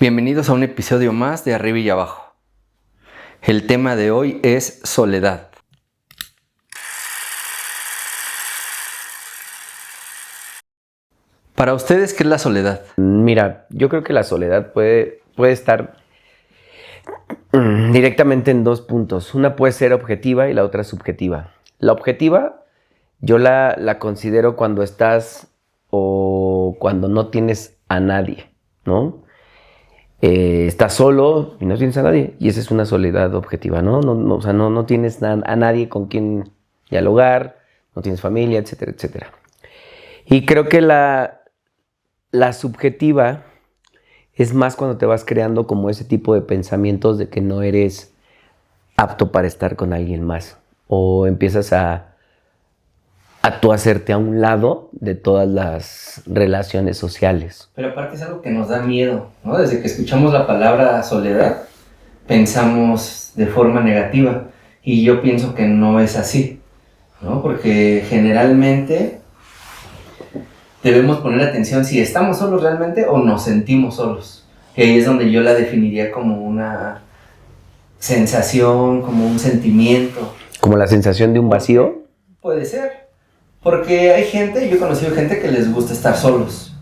Bienvenidos a un episodio más de Arriba y Abajo. El tema de hoy es soledad. Para ustedes, ¿qué es la soledad? Mira, yo creo que la soledad puede estar directamente en dos puntos. Una puede ser objetiva y la otra subjetiva. La objetiva yo la considero cuando estás o cuando no tienes a nadie, ¿no? Estás solo y no tienes a nadie, y esa es una soledad objetiva, ¿no? O sea, no tienes a nadie con quien dialogar, no tienes familia, etcétera, etcétera. Y creo que la subjetiva es más cuando te vas creando como ese tipo de pensamientos de que no eres apto para estar con alguien más, o empiezas a tú hacerte a un lado de todas las relaciones sociales. Pero aparte es algo que nos da miedo, ¿no? Desde que escuchamos la palabra soledad, pensamos de forma negativa. Y yo pienso que no es así, ¿no? Porque generalmente debemos poner atención si estamos solos realmente o nos sentimos solos. Y ahí es donde yo la definiría como una sensación, como un sentimiento. ¿Como la sensación de un vacío? Puede ser. Porque hay gente, yo he conocido gente que les gusta estar solos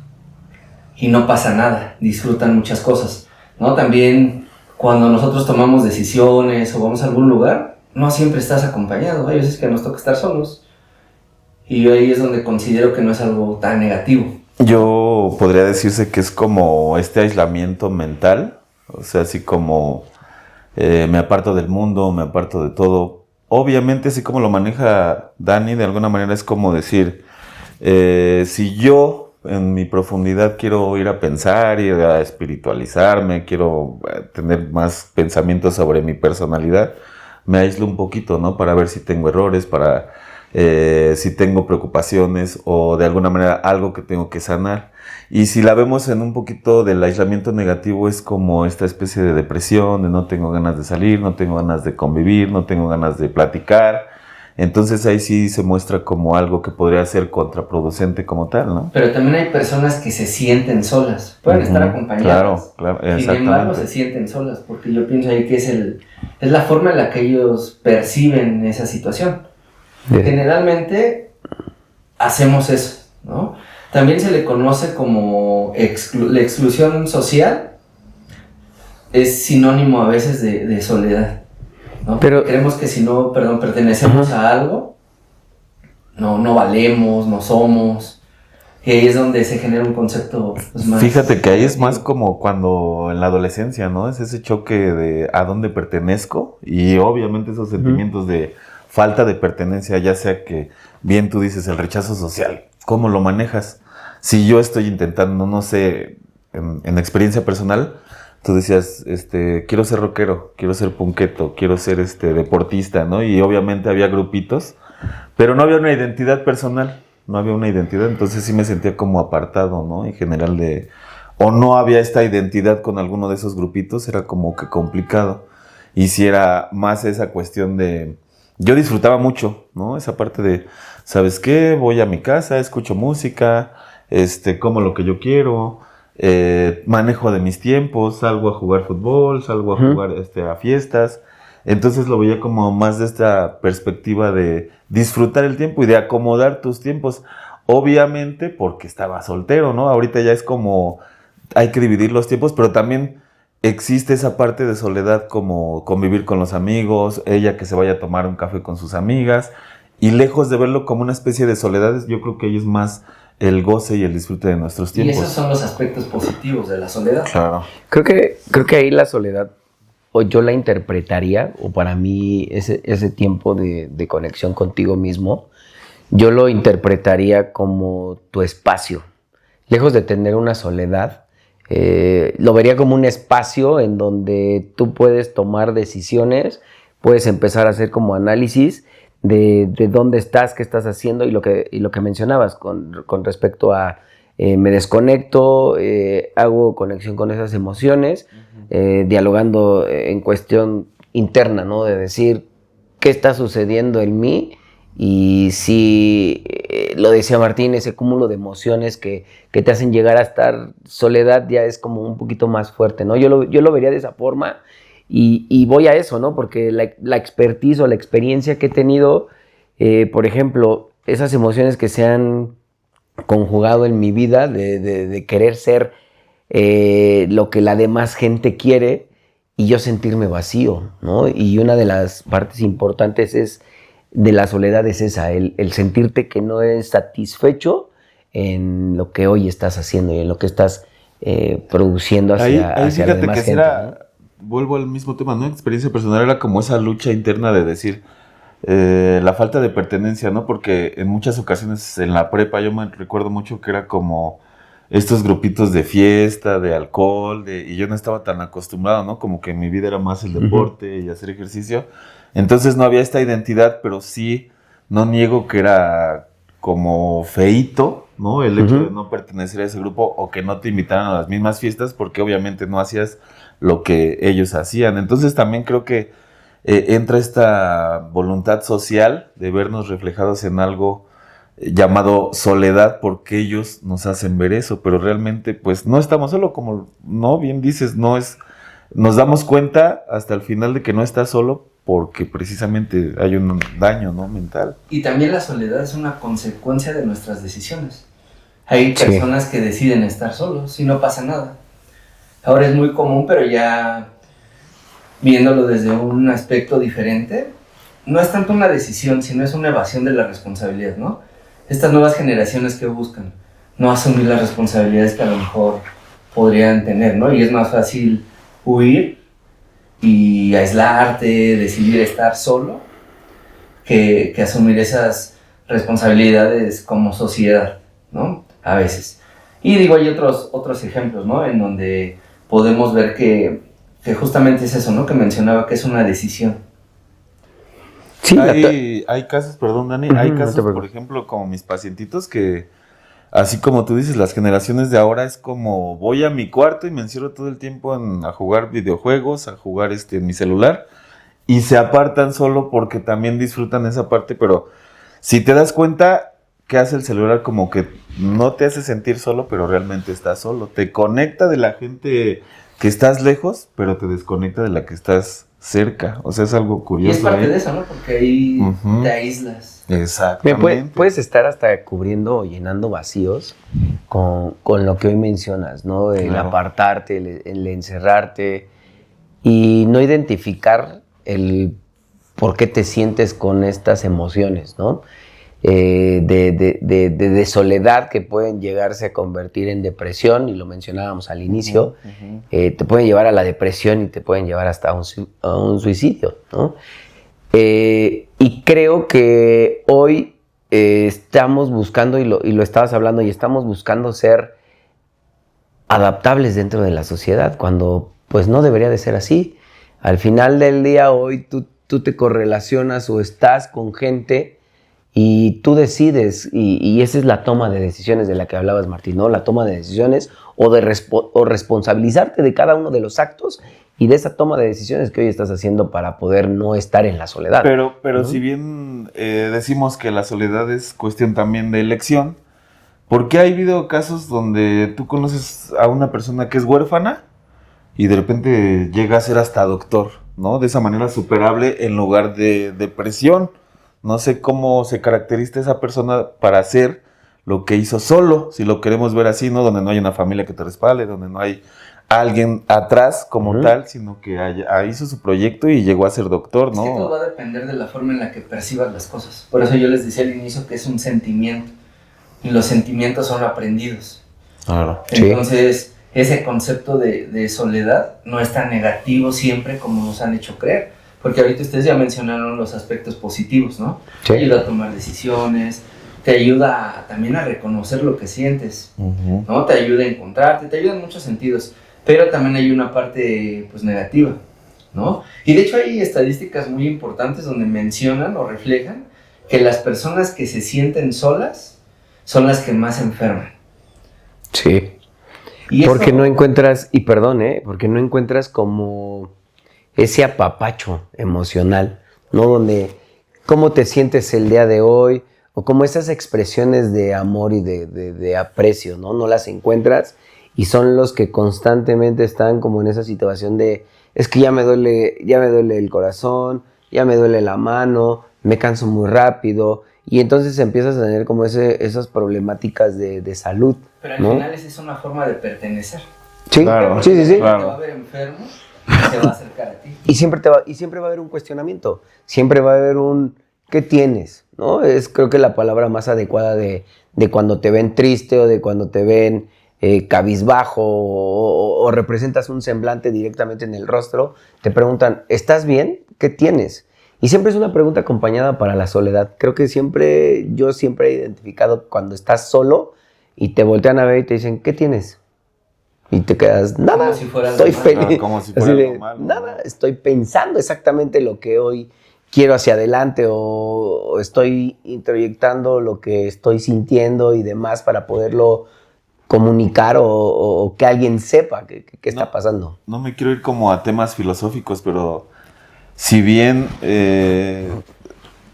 y no pasa nada, disfrutan muchas cosas, ¿no? También cuando nosotros tomamos decisiones o vamos a algún lugar, no siempre estás acompañado, hay veces que nos toca estar solos y ahí es donde considero que no es algo tan negativo. Yo podría decirse que es como este aislamiento mental, o sea, así como me aparto del mundo, me aparto de todo. Obviamente, así como lo maneja Dani, de alguna manera es como decir, si yo en mi profundidad quiero ir a pensar, ir a espiritualizarme, quiero tener más pensamientos sobre mi personalidad, me aíslo un poquito, ¿no? Para ver si tengo errores, para si tengo preocupaciones o de alguna manera algo que tengo que sanar. Y si la vemos en un poquito del aislamiento negativo, es como esta especie de depresión, de no tengo ganas de salir, no tengo ganas de convivir, no tengo ganas de platicar. Entonces ahí sí se muestra como algo que podría ser contraproducente como tal, ¿no? Pero también hay personas que se sienten solas, pueden estar acompañadas. Claro, Sin exactamente. embargo, se sienten solas, porque yo pienso ahí que es la forma en la que ellos perciben esa situación. Generalmente hacemos eso, ¿no? También se le conoce como la exclusión social, es sinónimo a veces de soledad, ¿no? Pero creemos que si no, pertenecemos a algo, no valemos, no somos, y ahí es donde se genera un concepto pues, más... Fíjate que ahí es más como cuando en la adolescencia, ¿no? Es ese choque de a dónde pertenezco y obviamente esos sentimientos de falta de pertenencia, ya sea que, bien tú dices, el rechazo social, ¿cómo lo manejas? Si yo estoy intentando, no sé, en experiencia personal, tú decías, quiero ser rockero, quiero ser punqueto, quiero ser deportista, ¿no? Y obviamente había grupitos, pero no había una identidad personal, no había una identidad, entonces sí me sentía como apartado, ¿no? En general o no había esta identidad con alguno de esos grupitos, era como que complicado. Y si era más esa cuestión de... Yo disfrutaba mucho, ¿no? Esa parte de, ¿sabes qué? Voy a mi casa, escucho música, como lo que yo quiero, manejo de mis tiempos, salgo a jugar fútbol, salgo a jugar a fiestas. Entonces lo veía como más de esta perspectiva de disfrutar el tiempo y de acomodar tus tiempos. Obviamente porque estaba soltero, ¿no? Ahorita ya es como, hay que dividir los tiempos, pero también existe esa parte de soledad como convivir con los amigos, ella que se vaya a tomar un café con sus amigas, y lejos de verlo como una especie de soledad, yo creo que ahí es más el goce y el disfrute de nuestros tiempos. Y esos son los aspectos positivos de la soledad. Claro. Creo que ahí la soledad, o yo la interpretaría, o para mí ese tiempo de conexión contigo mismo, yo lo interpretaría como tu espacio. Lejos de tener una soledad, lo vería como un espacio en donde tú puedes tomar decisiones, puedes empezar a hacer como análisis de dónde estás, qué estás haciendo y lo que mencionabas con respecto a me desconecto, hago conexión con esas emociones, dialogando en cuestión interna, ¿no? De decir qué está sucediendo en mí Y sí, lo decía Martín, ese cúmulo de emociones que te hacen llegar a estar soledad ya es como un poquito más fuerte, ¿no? Yo lo vería de esa forma y voy a eso, ¿no? Porque la expertise o la experiencia que he tenido, por ejemplo, esas emociones que se han conjugado en mi vida de querer ser lo que la demás gente quiere y yo sentirme vacío, ¿no? Y una de las partes importantes de la soledad es esa, el sentirte que no eres satisfecho en lo que hoy estás haciendo y en lo que estás produciendo hacia fíjate la demás que gente, era, ¿no? vuelvo al mismo tema, ¿no? Experiencia personal era como esa lucha interna de decir la falta de pertenencia, ¿no? Porque en muchas ocasiones en la prepa yo me recuerdo mucho que era como estos grupitos de fiesta, de alcohol, y yo no estaba tan acostumbrado, ¿no? Como que mi vida era más el deporte y hacer ejercicio. Entonces no había esta identidad, pero sí, no niego que era como feíto, ¿no? El hecho de no pertenecer a ese grupo o que no te invitaran a las mismas fiestas porque obviamente no hacías lo que ellos hacían. Entonces también creo que entra esta voluntad social de vernos reflejados en algo llamado soledad porque ellos nos hacen ver eso, pero realmente pues no estamos solo, como no bien dices, nos damos cuenta hasta el final de que no estás solo porque precisamente hay un daño, ¿no? Mental. Y también la soledad es una consecuencia de nuestras decisiones. Hay personas que deciden estar solos y no pasa nada. Ahora es muy común, pero ya viéndolo desde un aspecto diferente, no es tanto una decisión, sino es una evasión de la responsabilidad, ¿no? Estas nuevas generaciones que buscan no asumir las responsabilidades que a lo mejor podrían tener, ¿no? Y es más fácil huir y aislarte, decidir estar solo, que asumir esas responsabilidades como sociedad, ¿no? A veces. Y digo, hay otros ejemplos, ¿no? En donde podemos ver que justamente es eso, ¿no? Que mencionaba que es una decisión. Sí, hay casos, perdón, Dani, hay casos, por ejemplo, como mis pacientitos que, así como tú dices, las generaciones de ahora es como voy a mi cuarto y me encierro todo el tiempo a jugar videojuegos, a jugar en mi celular y se apartan solo porque también disfrutan esa parte, pero si te das cuenta, ¿qué hace el celular? Como que no te hace sentir solo, pero realmente estás solo. Te conecta de la gente que estás lejos, pero te desconecta de la que estás cerca. O sea, es algo curioso. Y es parte de eso, ¿no? Porque ahí te aíslas. Exactamente. Puedes estar hasta cubriendo o llenando vacíos con lo que hoy mencionas, ¿no? El apartarte, el encerrarte y no identificar el por qué te sientes con estas emociones, ¿no? De soledad que pueden llegarse a convertir en depresión, y lo mencionábamos al inicio, te pueden llevar a la depresión y te pueden llevar hasta a un suicidio, ¿no? Y creo que hoy estamos buscando, y lo estabas hablando, y estamos buscando ser adaptables dentro de la sociedad, cuando pues no debería de ser así. Al final del día, hoy tú te correlacionas o estás con gente y tú decides, y esa es la toma de decisiones de la que hablabas, Martín, ¿no? La toma de decisiones o responsabilizarte de cada uno de los actos y de esa toma de decisiones que hoy estás haciendo para poder no estar en la soledad. Pero ¿no? Si bien decimos que la soledad es cuestión también de elección, ¿por qué ha habido casos donde tú conoces a una persona que es huérfana y de repente llega a ser hasta doctor, ¿no? De esa manera superable en lugar de depresión. No sé cómo se caracteriza esa persona para hacer lo que hizo solo, si lo queremos ver así, ¿no? Donde no hay una familia que te respalde, donde no hay alguien atrás como tal, sino que hizo su proyecto y llegó a ser doctor, ¿no? Es que todo va a depender de la forma en la que percibas las cosas. Por eso yo les decía al inicio que es un sentimiento. Y los sentimientos son aprendidos. Claro. Entonces, ese concepto de soledad no es tan negativo siempre como nos han hecho creer. Porque ahorita ustedes ya mencionaron los aspectos positivos, ¿no? Sí. Te ayuda a tomar decisiones, te ayuda también a reconocer lo que sientes, ¿no? Te ayuda a encontrarte, te ayuda en muchos sentidos. Pero también hay una parte, pues, negativa, ¿no? Y de hecho hay estadísticas muy importantes donde mencionan o reflejan que las personas que se sienten solas son las que más se enferman. Sí. Y porque eso, no encuentras, y perdón, porque no encuentras como ese apapacho emocional, ¿no? Donde cómo te sientes el día de hoy, o como esas expresiones de amor y de aprecio, ¿no? No las encuentras y son los que constantemente están como en esa situación de, es que ya me duele el corazón, ya me duele la mano, me canso muy rápido, y entonces empiezas a tener como esas problemáticas de salud, pero al ¿no? final esa es una forma de pertenecer. Sí, Claro, sí. Te claro. va a ver enfermo y se va a acercar a ti. Y siempre va a haber un cuestionamiento, siempre va a haber un ¿qué tienes? ¿No? Es creo que la palabra más adecuada de cuando te ven triste o de cuando te ven cabizbajo o representas un semblante directamente en el rostro, te preguntan, ¿estás bien? ¿Qué tienes? Y siempre es una pregunta acompañada para la soledad. Creo que yo siempre he identificado cuando estás solo y te voltean a ver y te dicen, ¿qué tienes? Y te quedas, nada, Como si fuera estoy algo malo. feliz. Como si fuera Así de, algo malo, nada, ¿no? estoy pensando exactamente lo que hoy quiero hacia adelante o estoy introyectando lo que estoy sintiendo y demás para poderlo comunicar o que alguien sepa qué está pasando. No me quiero ir como a temas filosóficos, pero si bien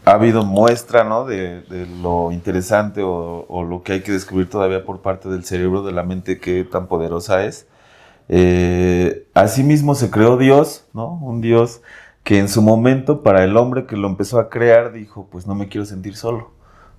ha habido muestra, ¿no? de lo interesante o lo que hay que descubrir todavía por parte del cerebro, de la mente, qué tan poderosa es. Asimismo se creó Dios, ¿no? Un Dios que en su momento, para el hombre que lo empezó a crear, dijo, pues no me quiero sentir solo,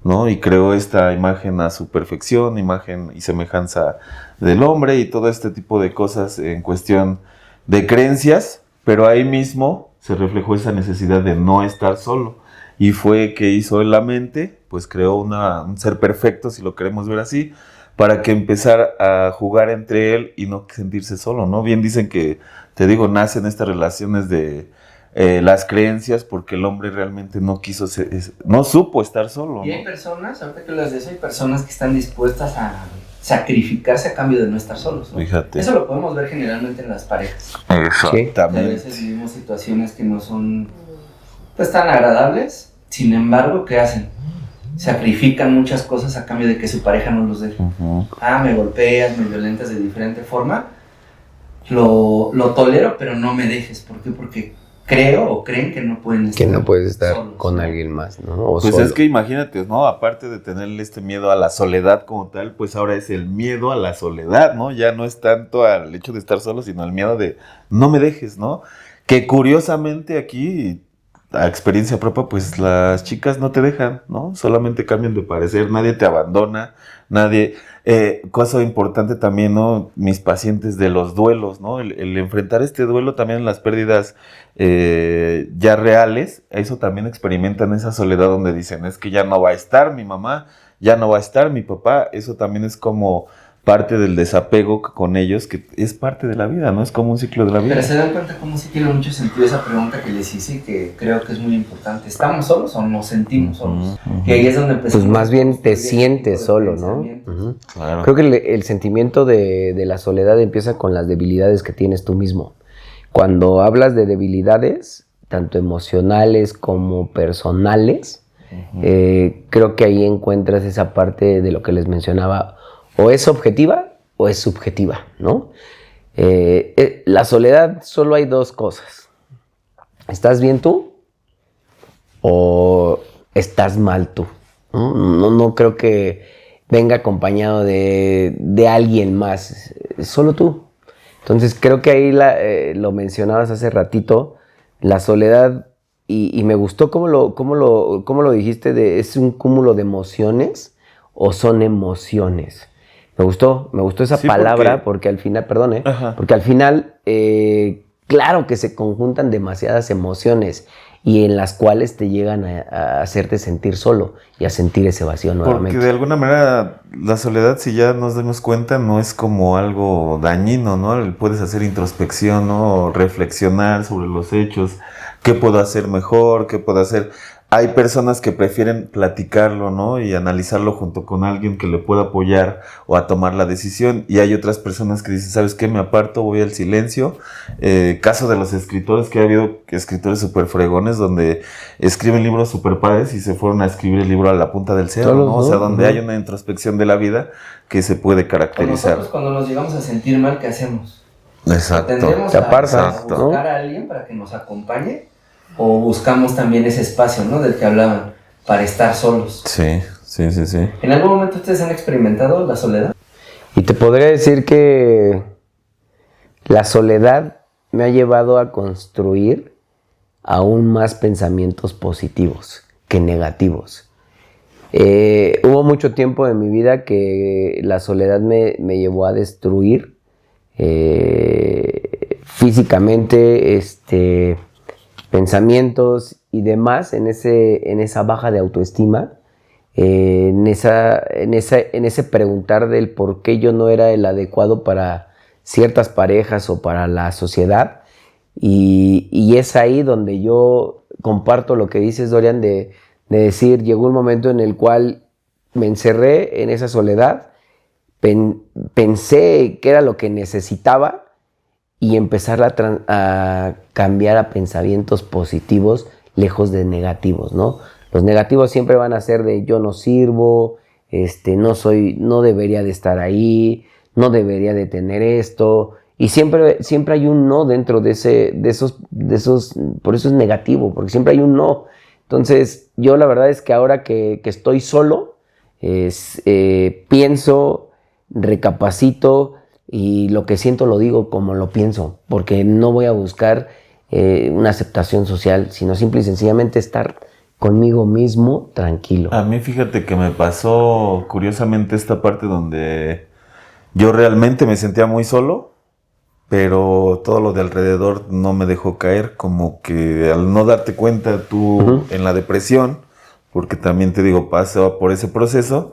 ¿no? Y creó esta imagen a su perfección, imagen y semejanza del hombre y todo este tipo de cosas en cuestión de creencias, pero ahí mismo se reflejó esa necesidad de no estar solo. Y fue que hizo en la mente, pues creó un ser perfecto, si lo queremos ver así, para que empezara a jugar entre él y no sentirse solo, ¿no? Bien dicen que, te digo, nacen estas relaciones de las creencias porque el hombre realmente no quiso no supo estar solo, Y hay ¿no? personas, ahorita que hablas de eso, hay personas que están dispuestas a sacrificarse a cambio de no estar solos, ¿no? Fíjate. Eso lo podemos ver generalmente en las parejas. A Exactamente. veces vivimos situaciones que no son pues tan agradables, sin embargo, ¿qué hacen? Sacrifican muchas cosas a cambio de que su pareja no los deje. Ujú. Me golpeas, me violentas de diferente forma, lo tolero, pero no me dejes. ¿Por qué? Porque creo o creen que no pueden estar Que no puedes estar solos, con ¿no? alguien más, ¿no? O Pues solo. es que imagínate, ¿no? Aparte de tenerle este miedo a la soledad como tal, pues ahora es el miedo a la soledad, ¿no? Ya no es tanto al hecho de estar solo, sino al miedo de no me dejes, ¿no? Que curiosamente aquí, a experiencia propia, pues las chicas no te dejan, ¿no? Solamente cambian de parecer, nadie te abandona, nadie... cosa importante también, ¿no? Mis pacientes de los duelos, ¿no? El enfrentar este duelo también en las pérdidas ya reales, eso también experimentan esa soledad donde dicen, es que ya no va a estar mi mamá, ya no va a estar mi papá, eso también es como parte del desapego con ellos, que es parte de la vida, ¿no? Es como un ciclo de la vida. Pero se dan cuenta cómo sí tiene mucho sentido esa pregunta que les hice y que creo que es muy importante. ¿Estamos solos o nos sentimos solos? Y ahí es donde empezamos. Pues más bien te a construir ese sientes tipo de solo, ¿no? pensamientos. Ujú. Claro. Creo que el sentimiento de la soledad empieza con las debilidades que tienes tú mismo. Cuando hablas de debilidades, tanto emocionales como personales, creo que ahí encuentras esa parte de lo que les mencionaba, o es objetiva o es subjetiva, ¿no? La soledad solo hay dos cosas. ¿Estás bien tú o estás mal tú? No creo que venga acompañado de alguien más, solo tú. Entonces creo que ahí lo mencionabas hace ratito, la soledad, y me gustó cómo lo dijiste, es un cúmulo de emociones o son emociones. Me gustó esa Sí, palabra porque al final, perdón, Ajá. porque al final, claro que se conjuntan demasiadas emociones y en las cuales te llegan a hacerte sentir solo y a sentir ese vacío nuevamente. Porque de alguna manera la soledad, si ya nos damos cuenta, no es como algo dañino, ¿no? Puedes hacer introspección, ¿no? Reflexionar sobre los hechos, qué puedo hacer mejor, qué puedo hacer... Hay personas que prefieren platicarlo, ¿no? Y analizarlo junto con alguien que le pueda apoyar o a tomar la decisión. Y hay otras personas que dicen, ¿sabes qué? Me aparto, voy al silencio. Caso de los escritores, que ha habido escritores súper fregones donde escriben libros súper padres y se fueron a escribir el libro a la punta del cerro, ¿no? O sea, donde hay una introspección de la vida que se puede Con caracterizar. nosotros cuando nos llegamos a sentir mal, ¿qué hacemos? Exacto. Tendremos Te a apartas, buscar ¿no? a alguien para que nos acompañe o buscamos también ese espacio, ¿no? Del que hablaban, para estar solos. Sí. ¿En algún momento ustedes han experimentado la soledad? Y te podría decir que la soledad me ha llevado a construir aún más pensamientos positivos que negativos. Hubo mucho tiempo en mi vida que la soledad me llevó a destruir físicamente pensamientos y demás en esa baja de autoestima, en ese preguntar del por qué yo no era el adecuado para ciertas parejas o para la sociedad. Y es ahí donde yo comparto lo que dices, Dorian, de decir, llegó un momento en el cual me encerré en esa soledad, pensé que era lo que necesitaba y empezar a cambiar a pensamientos positivos lejos de negativos, ¿no? Los negativos siempre van a ser de yo no sirvo, no debería de estar ahí, no debería de tener esto. Y siempre hay un no dentro de esos, por eso es negativo, porque siempre hay un no. Entonces, yo la verdad es que ahora que estoy solo, pienso, recapacito y lo que siento lo digo como lo pienso, porque no voy a buscar una aceptación social, sino simple y sencillamente estar conmigo mismo tranquilo. A mí fíjate que me pasó curiosamente esta parte donde yo realmente me sentía muy solo, pero todo lo de alrededor no me dejó caer, como que al no darte cuenta tú en la depresión, porque también te digo, paso por ese proceso,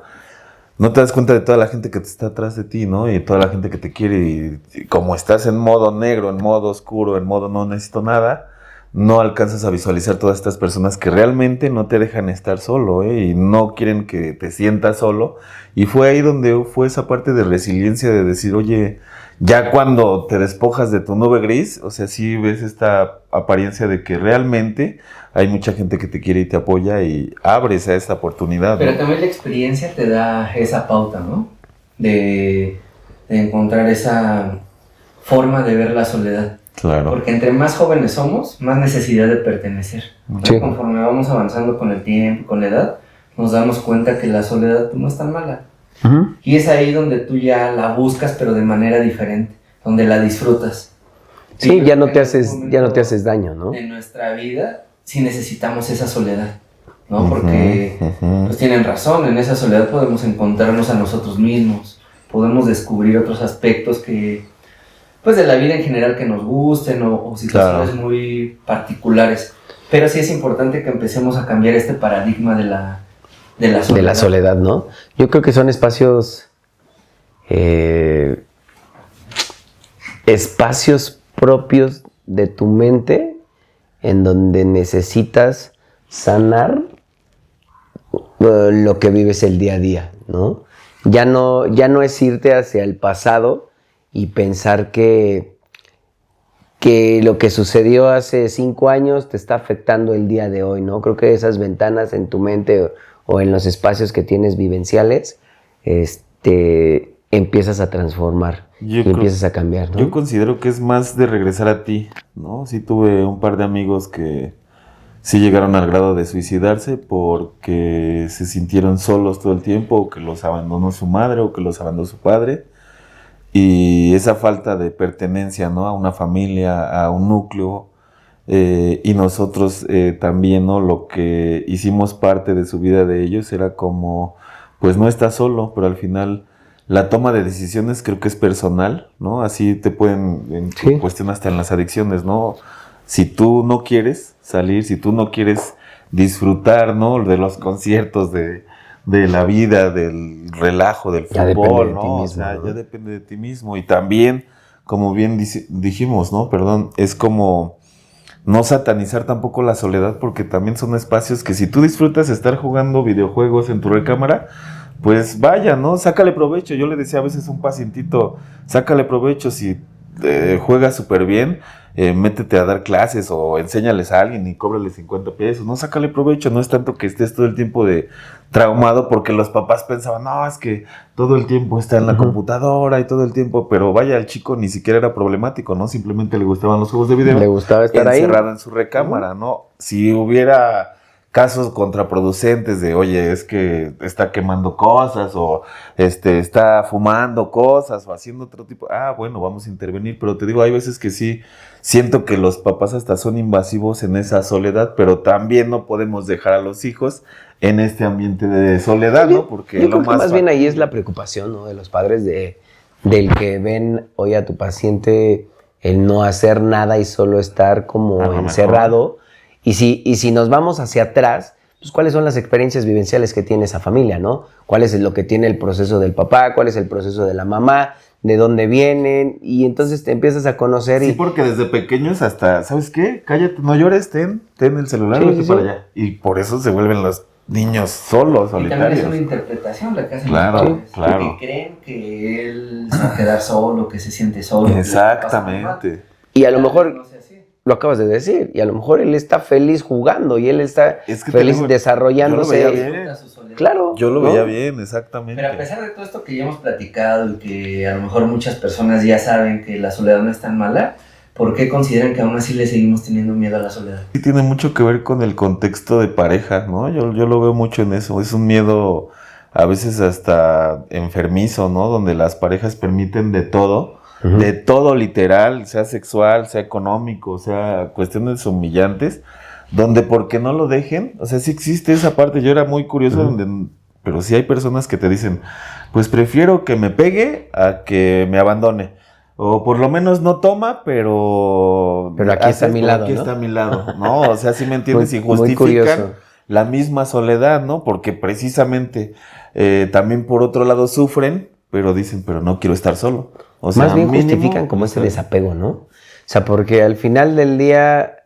no te das cuenta de toda la gente que está atrás de ti, ¿no? Y toda la gente que te quiere, y como estás en modo negro, en modo oscuro, en modo no necesito nada, no alcanzas a visualizar todas estas personas que realmente no te dejan estar solo, y no quieren que te sientas solo. Y fue ahí donde fue esa parte de resiliencia de decir, oye, ya cuando te despojas de tu nube gris, o sea, sí ves esta apariencia de que realmente hay mucha gente que te quiere y te apoya y abres a esta oportunidad, ¿no? Pero también la experiencia te da esa pauta, ¿no? De encontrar esa forma de ver la soledad. Claro. Porque entre más jóvenes somos, más necesidad de pertenecer. Sí. Conforme vamos avanzando con el tiempo, con la edad, nos damos cuenta que la soledad no es tan mala. Y es ahí donde tú ya la buscas, pero de manera diferente, donde la disfrutas. Sí, ya no te haces daño, ¿no? En nuestra vida sí necesitamos esa soledad, ¿no? Porque pues tienen razón, en esa soledad podemos encontrarnos a nosotros mismos, podemos descubrir otros aspectos que, pues de la vida en general que nos gusten o situaciones muy particulares. Pero sí es importante que empecemos a cambiar este paradigma de la soledad. De la soledad, ¿no? Yo creo que son espacios propios de tu mente en donde necesitas sanar lo que vives el día a día, ¿no? Ya no es irte hacia el pasado y pensar que lo que sucedió hace 5 años te está afectando el día de hoy, ¿no? Creo que esas ventanas en tu mente o en los espacios que tienes vivenciales, empiezas a transformar y empiezas a cambiar, ¿no? Yo considero que es más de regresar a ti, ¿no? Sí tuve un par de amigos que sí llegaron al grado de suicidarse porque se sintieron solos todo el tiempo, o que los abandonó su madre, o que los abandonó su padre. Y esa falta de pertenencia, ¿no? A una familia, a un núcleo, y nosotros también, ¿no? Lo que hicimos parte de su vida de ellos era como, pues no estás solo, pero al final la toma de decisiones creo que es personal, ¿no? Así te pueden, en cuestión hasta en las adicciones, ¿no? Si tú no quieres salir, si tú no quieres disfrutar, ¿no? De los conciertos, de la vida, del relajo, del fútbol, ¿no? O sea, ya depende de ti mismo. Y también, como bien dijimos, ¿no? Perdón, es como no satanizar tampoco la soledad, porque también son espacios que si tú disfrutas estar jugando videojuegos en tu recámara, pues vaya, ¿no? Sácale provecho. Yo le decía a veces a un pacientito, sácale provecho si juega súper bien, métete a dar clases o enséñales a alguien y cóbrale 50 pesos, no, sácale provecho, no es tanto que estés todo el tiempo traumado porque los papás pensaban, no, es que todo el tiempo está en la computadora y todo el tiempo, pero vaya, el chico ni siquiera era problemático, ¿no? Simplemente le gustaban los juegos de video. Le gustaba estar encerrado en su recámara, ¿no? Si hubiera casos contraproducentes de, oye, es que está quemando cosas o está fumando cosas o haciendo otro tipo, bueno, vamos a intervenir, pero te digo, hay veces que sí, siento que los papás hasta son invasivos en esa soledad, pero también no podemos dejar a los hijos en este ambiente de soledad, ¿no? Porque yo creo que más bien ahí es la preocupación, ¿no? De los padres del que ven, oye, a tu paciente el no hacer nada y solo estar como encerrado. Mejor. Y si nos vamos hacia atrás, pues cuáles son las experiencias vivenciales que tiene esa familia, ¿no? ¿Cuál es lo que tiene el proceso del papá? ¿Cuál es el proceso de la mamá? ¿De dónde vienen? Y entonces te empiezas a conocer Sí, porque desde pequeños hasta, ¿sabes qué? Cállate, no llores, ten el celular, vete para allá. Y por eso se vuelven los niños solos, solitarios. Y también es una interpretación la que hacen claro, los padres. Claro. Que creen que él se va a quedar solo, que se siente solo. Exactamente. Y a lo mejor... Lo acabas de decir, y a lo mejor él está feliz jugando y él está feliz desarrollándose. Yo lo veía bien. Claro. Yo lo veía bien, exactamente. Pero a pesar de todo esto que ya hemos platicado y que a lo mejor muchas personas ya saben que la soledad no es tan mala, ¿por qué consideran que aún así le seguimos teniendo miedo a la soledad? Sí, tiene mucho que ver con el contexto de pareja, ¿no? Yo lo veo mucho en eso. Es un miedo a veces hasta enfermizo, ¿no? Donde las parejas permiten de todo. De todo literal, sea sexual, sea económico, sea cuestiones humillantes, donde porque no lo dejen, o sea, sí existe esa parte, yo era muy curioso, pero sí hay personas que te dicen, pues prefiero que me pegue a que me abandone, o por lo menos no toma, pero aquí está a mi lado, aquí ¿no? está a mi lado, ¿no? O sea, sí me entiendes, y justifican la misma soledad, ¿no? Porque precisamente también por otro lado sufren, pero dicen, pero no quiero estar solo. O sea, más bien justifican como ese desapego, ¿no? O sea, porque al final del día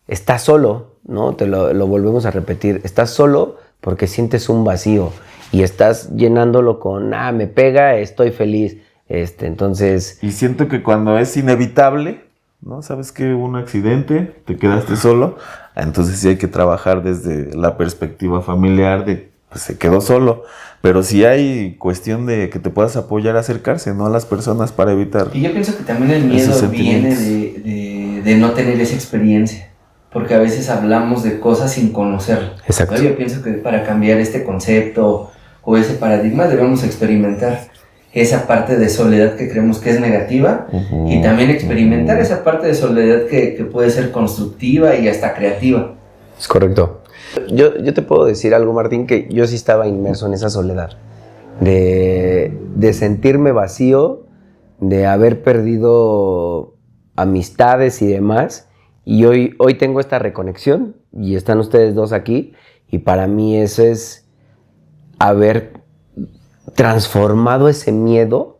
estás solo, ¿no? Te lo volvemos a repetir. Estás solo porque sientes un vacío y estás llenándolo con, me pega, estoy feliz. Entonces... Y siento que cuando es inevitable, ¿no? Sabes que hubo un accidente, te quedaste solo, entonces sí hay que trabajar desde la perspectiva familiar de pues se quedó solo, pero sí hay cuestión de que te puedas apoyar a acercarse, ¿no? A las personas para evitar. Y yo pienso que también el miedo viene de no tener esa experiencia, porque a veces hablamos de cosas sin conocerlo. Exacto. Yo pienso que para cambiar este concepto o ese paradigma debemos experimentar esa parte de soledad que creemos que es negativa y también experimentar esa parte de soledad que puede ser constructiva y hasta creativa. Es correcto. Yo te puedo decir algo, Martín, que yo sí estaba inmerso en esa soledad, de sentirme vacío, de haber perdido amistades y demás, y hoy tengo esta reconexión, y están ustedes dos aquí, y para mí eso es haber transformado ese miedo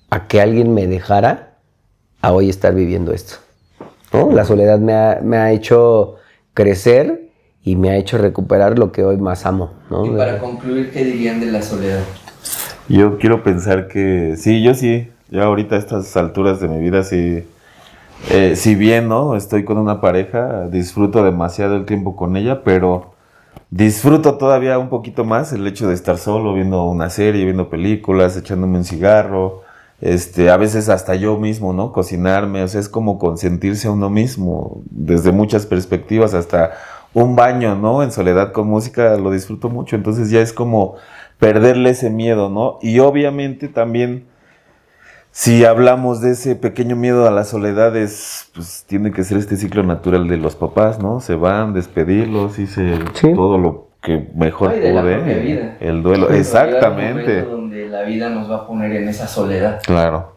a que alguien me dejara a hoy estar viviendo esto, ¿no? La soledad me ha hecho crecer y me ha hecho recuperar lo que hoy más amo, ¿no? Y para concluir, ¿qué dirían de la soledad? Yo quiero pensar que sí, ya ahorita a estas alturas de mi vida sí, si bien, ¿no? Estoy con una pareja, disfruto demasiado el tiempo con ella, pero disfruto todavía un poquito más el hecho de estar solo, viendo una serie, viendo películas, echándome un cigarro, a veces hasta yo mismo, ¿no? Cocinarme, o sea, es como consentirse a uno mismo, desde muchas perspectivas, hasta un baño, ¿no? En soledad con música lo disfruto mucho, entonces ya es como perderle ese miedo, ¿no? Y obviamente también, si hablamos de ese pequeño miedo a la soledad, pues tiene que ser este ciclo natural de los papás, ¿no? Se van, despedirlos, hice todo lo que mejor pude. El duelo, exactamente. Un donde la vida nos va a poner en esa soledad. Claro.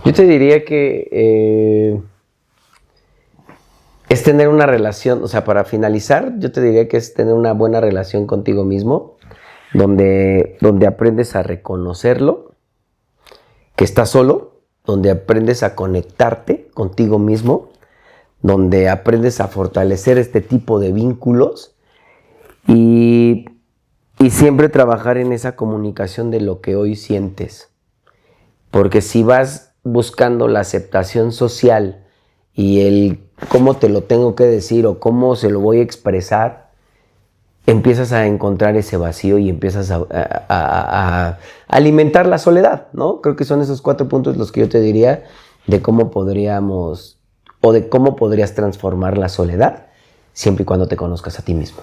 Yo te diría que es tener una relación, o sea, para finalizar, yo te diría que es tener una buena relación contigo mismo, donde aprendes a reconocerlo, que estás solo, donde aprendes a conectarte contigo mismo, donde aprendes a fortalecer este tipo de vínculos y siempre trabajar en esa comunicación de lo que hoy sientes. Porque si vas buscando la aceptación social y el cómo te lo tengo que decir o cómo se lo voy a expresar, empiezas a encontrar ese vacío y empiezas a alimentar la soledad, ¿no? Creo que son esos 4 puntos los que yo te diría de cómo podríamos o de cómo podrías transformar la soledad siempre y cuando te conozcas a ti mismo.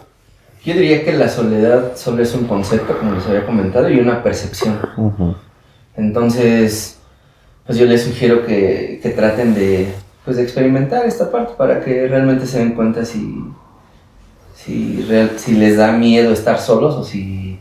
Yo diría que la soledad solo es un concepto, como les había comentado, y una percepción. Uh-huh. Entonces, pues yo les sugiero que traten de experimentar esta parte para que realmente se den cuenta si les da miedo estar solos o si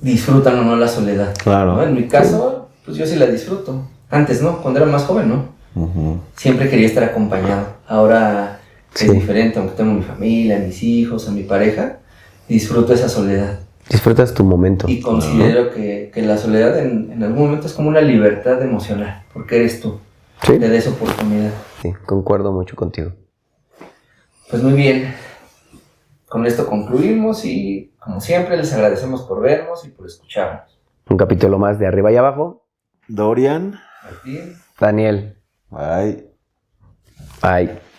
disfrutan o no la soledad. Claro. ¿No? En mi caso, pues yo sí la disfruto. Antes, ¿no? Cuando era más joven, ¿no? Uh-huh. Siempre quería estar acompañado. Ahora es diferente, aunque tengo mi familia, mis hijos, a mi pareja, disfruto esa soledad. Disfrutas tu momento. Y considero que la soledad en algún momento es como una libertad emocional, porque eres tú. Sí. Te des oportunidad. Sí, concuerdo mucho contigo. Pues muy bien. Con esto concluimos y, como siempre, les agradecemos por vernos y por escucharnos. Un capítulo más de Arriba y Abajo. Dorian. Martín. Daniel. Bye. Bye.